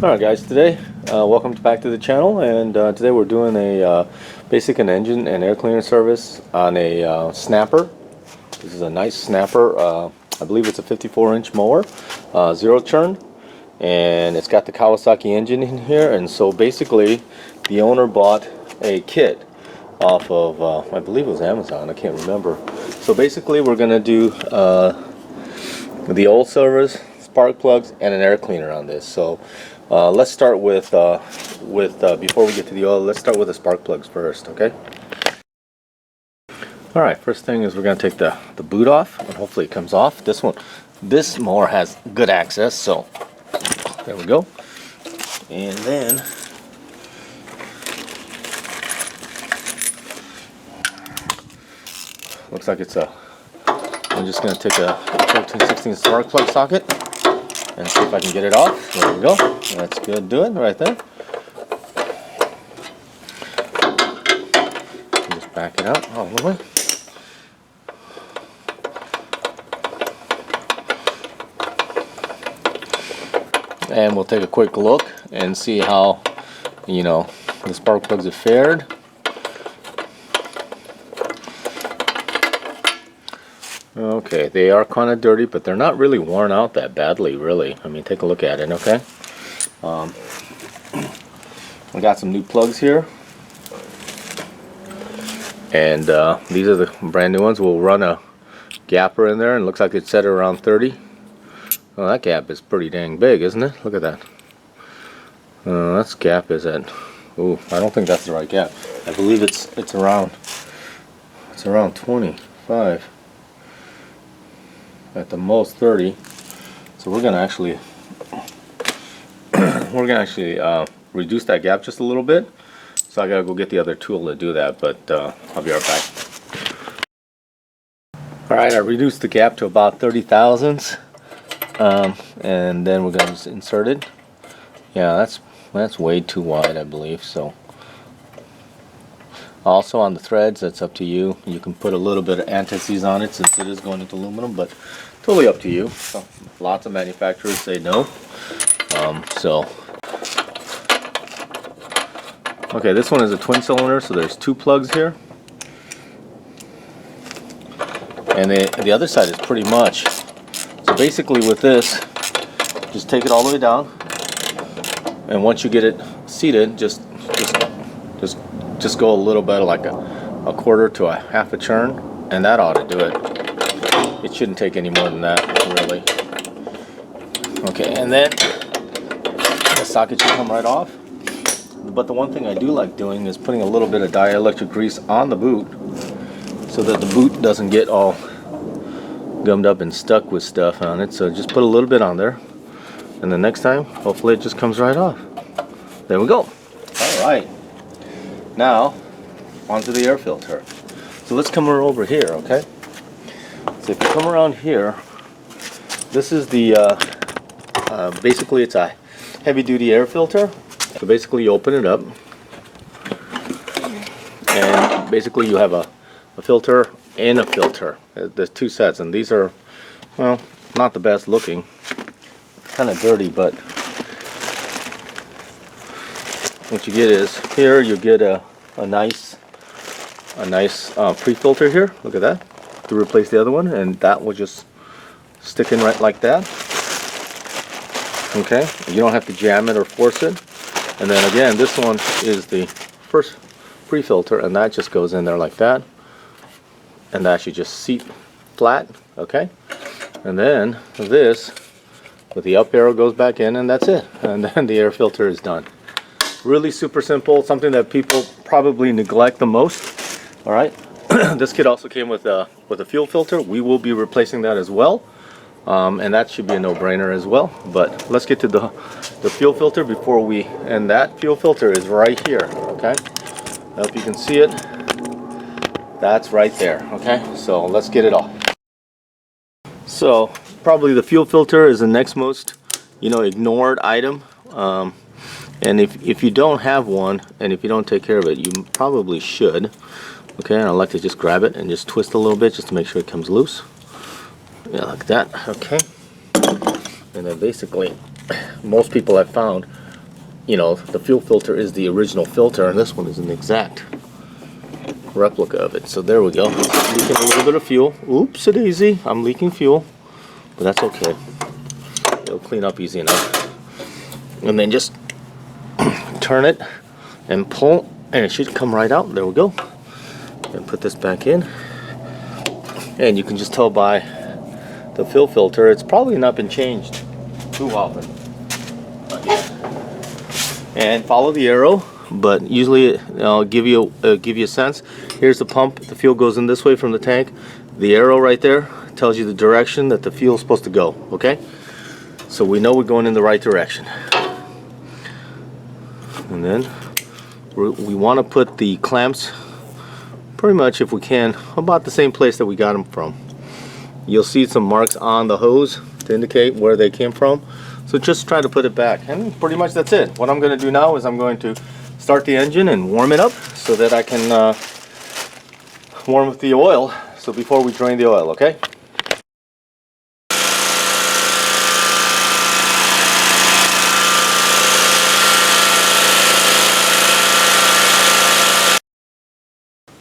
Alright guys, today welcome back to the channel, and today we're doing a basic an engine and air cleaner service on a snapper. This is a nice snapper. I believe it's a 54-inch mower, zero turn, and it's got the Kawasaki engine in here. And so basically the owner bought a kit off of I believe it was Amazon, I can't remember. So basically we're gonna do the oil service, spark plugs, and an air cleaner on this. So let's start with before we get to the oil, let's start with the spark plugs first, okay? Alright, first thing is we're going to take the boot off, and hopefully it comes off. This mower has good access, so there we go. And then looks like it's I'm just going to take a 13/16 spark plug socket and see if I can get it off. There we go. That's good doing right there. Just back it out all the way. And we'll take a quick look and see how, the spark plugs have fared. Okay, they are kind of dirty, but they're not really worn out that badly, really. I mean, take a look at it, okay? I got some new plugs here. And these are the brand new ones. We'll run a gapper in there, and it looks like it's set around 30. Well, that gap is pretty dang big, isn't it? Look at that. That gap is at... Ooh, I don't think that's the right gap. I believe it's around 25. At the most 30. So we're gonna actually reduce that gap just a little bit. So I gotta go get the other tool to do that, but I'll be right back. Alright, I reduced the gap to about 30 thousandths, and then we're gonna just insert it. Yeah, that's way too wide, I believe. So also on the threads, that's up to you. You can put a little bit of anti-seize on it since it is going into aluminum, but totally up to you. So, lots of manufacturers say no. Okay, this one is a twin cylinder, so there's two plugs here. And the other side is pretty much. So basically with this, just take it all the way down. And once you get it seated, just go a little bit, like a quarter to a half a turn, and that ought to do it. It shouldn't take any more than that, really. Okay, and then the socket should come right off. But the one thing I do like doing is putting a little bit of dielectric grease on the boot so that the boot doesn't get all gummed up and stuck with stuff on it. So just put a little bit on there, and the next time, hopefully it just comes right off. There we go. Alright. Now, onto the air filter. So let's come over here, okay? So if you come around here, this is the, basically it's a heavy-duty air filter. So basically you open it up, and basically you have a filter and a filter. There's two sets, and these are, well, not the best looking. Kind of dirty, but what you get is, here you get a nice pre-filter here. Look at that, to replace the other one, and that will just stick in right like that. Okay, you don't have to jam it or force it. And then again, this one is the first pre-filter, and that just goes in there like that, and that should just seat flat. Okay, and then this with the up arrow goes back in, and that's it, and then the air filter is done. Really super simple, something that people probably neglect the most. All right, this kit also came with a fuel filter. We will be replacing that as well, and that should be a no-brainer as well. But let's get to the fuel filter before we, and that fuel filter is right here. Okay, I hope you can see it. That's right there. Okay, so let's get it off. So probably the fuel filter is the next most ignored item. And if you don't have one, and if you don't take care of it, you probably should. Okay, and I like to just grab it and just twist a little bit just to make sure it comes loose. Yeah, like that. Okay. And then basically, most people I've found you know, the fuel filter is the original filter, and this one is an exact replica of it. So there we go. Leaking a little bit of fuel. Oops, it easy. I'm leaking fuel, but that's okay. It'll clean up easy enough. And then just turn it and pull, and it should come right out. There we go. And put this back in, and you can just tell by the fuel filter it's probably not been changed too often. And follow the arrow, but usually I'll give you a sense. Here's the pump. The fuel goes in this way from the tank. The arrow right there tells you the direction that the fuel is supposed to go. Okay, so we know we're going in the right direction. And then we want to put the clamps pretty much, if we can, about the same place that we got them from. You'll see some marks on the hose to indicate where they came from. So just try to put it back, and pretty much that's it. What I'm going to do now is I'm going to start the engine and warm it up so that I can warm up the oil. So before we drain the oil, okay?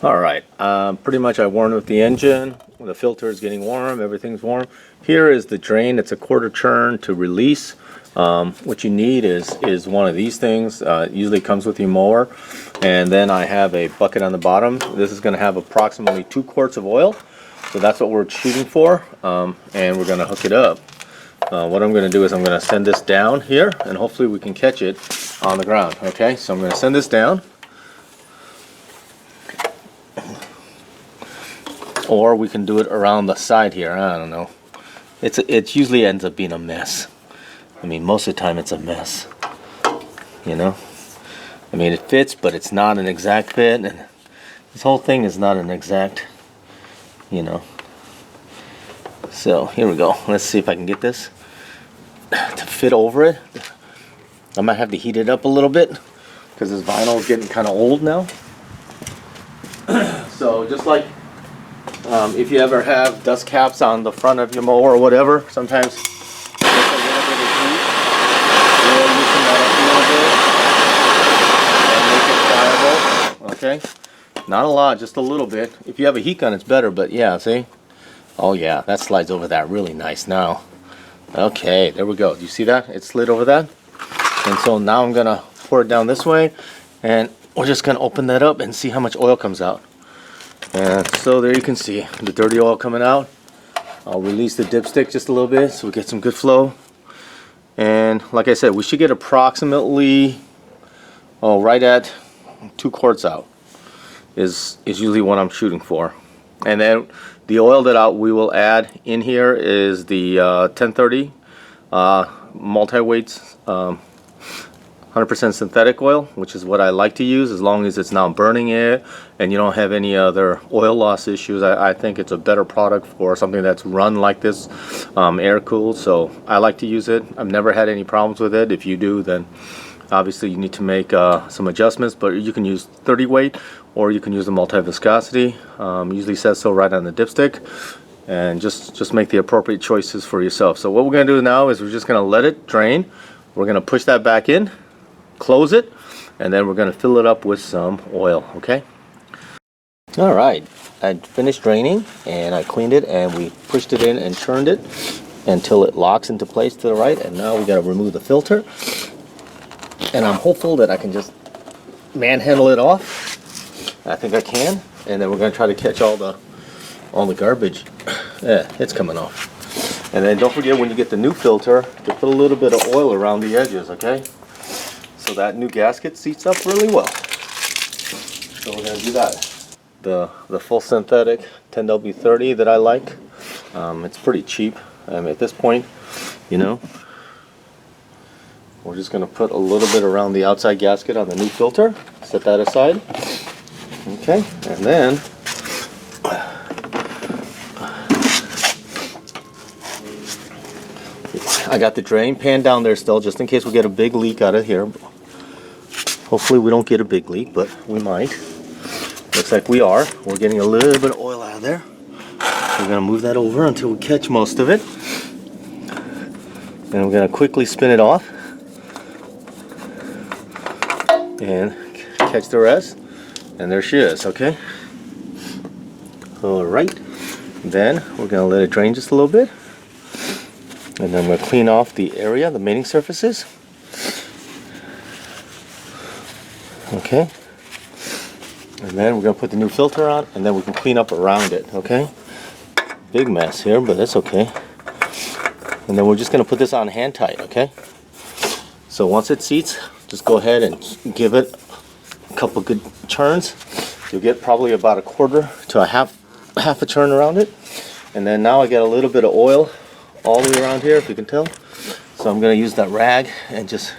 Alright, pretty much I warmed up the engine. The filter is getting warm, everything's warm. Here is the drain. It's a quarter churn to release. What you need is one of these things. It usually comes with your mower. And then I have a bucket on the bottom. This is going to have approximately 2 quarts of oil. So that's what we're shooting for. And we're going to hook it up. What I'm going to do is I'm going to send this down here, and hopefully we can catch it on the ground. Okay, so I'm going to send this down. Or we can do it around the side here. I don't know. It usually ends up being a mess. I mean, most of the time it's a mess. You know? I mean, it fits, but it's not an exact fit. And this whole thing is not an exact, you know. So, here we go. Let's see if I can get this to fit over it. I might have to heat it up a little bit because this vinyl is getting kind of old now. So, just like if you ever have dust caps on the front of your mower or whatever, sometimes just a little bit of heat will loosen that up a little bit and make it pliable. Okay, not a lot, just a little bit. If you have a heat gun, it's better. But yeah, see, oh yeah, that slides over that really nice now. Okay, there we go. Do you see that? It slid over that. And so now I'm gonna pour it down this way, and we're just gonna open that up and see how much oil comes out. And so there you can see the dirty oil coming out. I'll release the dipstick just a little bit so we get some good flow. And like I said, we should get approximately, right at 2 quarts out is usually what I'm shooting for. And then the oil that we will add in here is the 1030 multi-weights 100% synthetic oil, which is what I like to use, as long as it's not burning it and you don't have any other oil loss issues. I think it's a better product for something that's run like this, air cooled. So I like to use it. I've never had any problems with it. If you do, then obviously you need to make some adjustments, but you can use 30 weight or you can use the multi-viscosity. Usually says so right on the dipstick. And just make the appropriate choices for yourself. So what we're going to do now is we're just going to let it drain. We're going to push that back in, close it, and then we're going to fill it up with some oil. Okay. All right, I finished draining and I cleaned it, and we pushed it in and churned it until it locks into place to the right. And now we got to remove the filter, and I'm hopeful that I can just manhandle it off. I think I can. And then we're going to try to catch all the garbage. Yeah, it's coming off. And then don't forget, when you get the new filter, to put a little bit of oil around the edges, okay? So that new gasket seats up really well. So we're going to do that. The full synthetic 10W30 that I like, it's pretty cheap. At this point, you know, we're just going to put a little bit around the outside gasket on the new filter. Set that aside. Okay, and then I got the drain pan down there still, just in case we get a big leak out of here. Hopefully we don't get a big leak, but we might. Looks like we are. We're getting a little bit of oil out of there. We're going to move that over until we catch most of it. And we're going to quickly spin it off. and catch the rest. And there she is, okay? Alright, then we're going to let it drain just a little bit. And then we'll clean off the area, the mating surfaces. Okay. And then we're going to put the new filter on, and then we can clean up around it, okay? Big mess here, but that's okay. And then we're just going to put this on hand tight, okay? So once it seats, just go ahead and give it a couple good turns. You'll get probably about a quarter to a half a turn around it. And then now I get a little bit of oil all the way around here, if you can tell. So I'm going to use that rag and just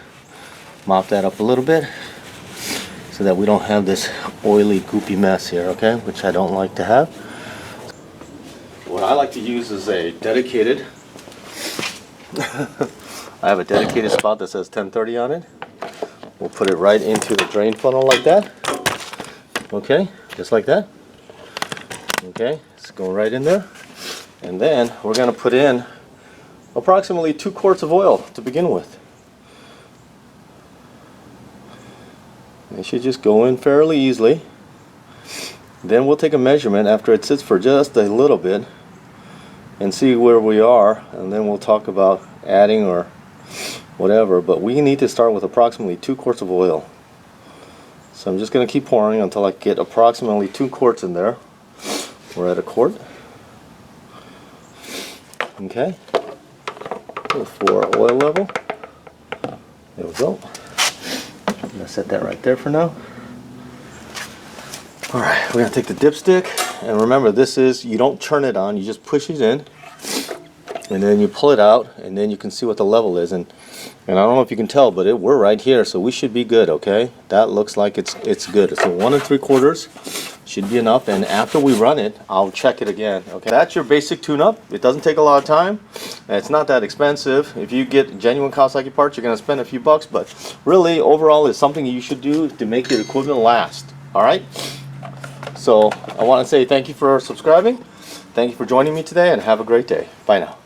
mop that up a little bit so that we don't have this oily, goopy mess here, okay? Which I don't like to have. What I like to use is a dedicated I have a dedicated spot that says 1030 on it. We'll put it right into the drain funnel like that. Okay, just like that. Okay, it's going right in there. And then we're going to put in approximately 2 quarts of oil to begin with. It should just go in fairly easily. Then we'll take a measurement after it sits for just a little bit and see where we are, and then we'll talk about adding or whatever, but we need to start with approximately 2 quarts of oil. So I'm just going to keep pouring until I get approximately 2 quarts in there. We're at a quart. Okay. For oil level. There we go. I'm going to set that right there for now. Alright, we're going to take the dipstick, and remember, this is, you don't turn it on, you just push it in, and then you pull it out, and then you can see what the level is. And I don't know if you can tell, but we're right here, so we should be good, okay? That looks like it's good. It's a 1 3/4, should be enough, and after we run it, I'll check it again, okay? That's your basic tune-up. It doesn't take a lot of time. It's not that expensive. If you get genuine Kawasaki parts, you're going to spend a few bucks, but really, overall, it's something you should do to make your equipment last, alright? So I want to say thank you for subscribing. Thank you for joining me today, and have a great day. Bye now.